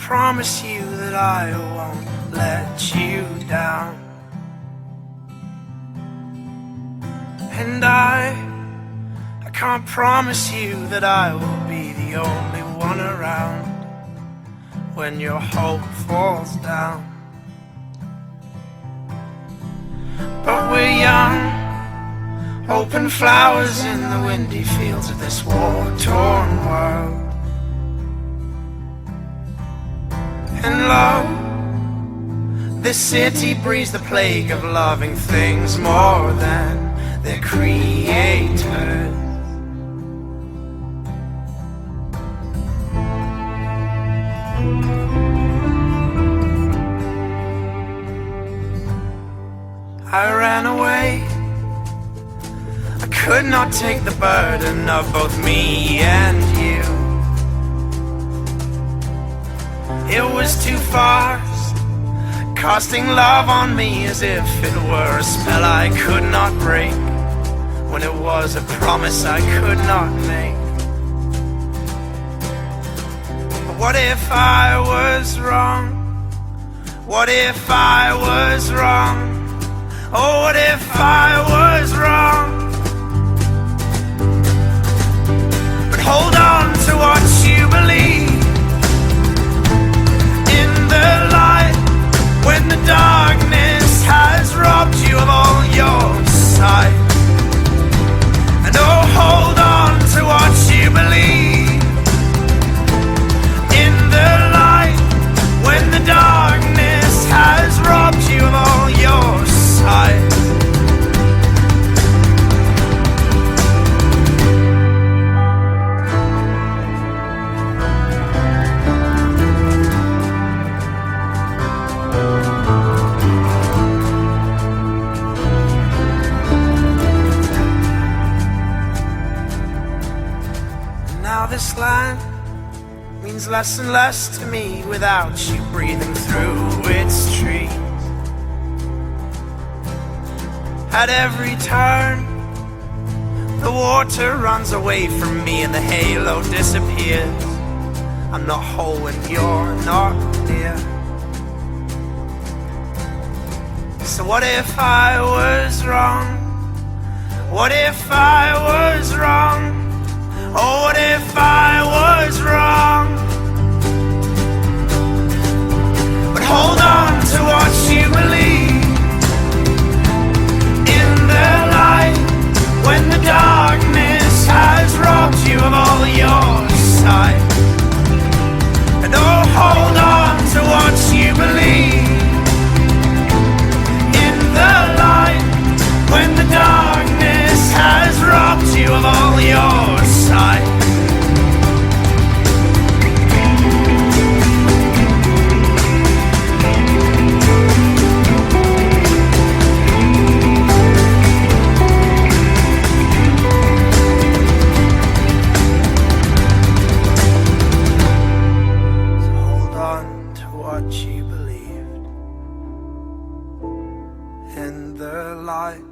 promise you that I won't let you down. And I can't promise you that I will be the only one around when your hope falls down. But we're young, open flowers in the windy fields of this war-torn world. And lo, this city breeds the plague of loving things more than their creators. I ran away. I could not take the burden of both me and you. It was too fast, casting love on me as if it were a spell I could not break, when it was a promise I could not make. But what if I was wrong? What if I was wrong? Oh, what if I was wrong? But hold on to what you believe. In the light, when the darkness has robbed you of all your sight. And oh, hold on to what you believe. In the light, when the darkness has robbed you of all your sight. Now this land means less and less to me without you breathing through its trees. At every turn, the water runs away from me and the halo disappears. I'm not whole when you're not near. So what if I was wrong? What if I was wrong? Oh, what if I was wrong? But hold on to what you believe. In the light, when the darkness has robbed you of all your sight. And oh, hold on to what you believe. In the light, when the darkness has robbed you of all your sight. So hold on to what you believed. In the light,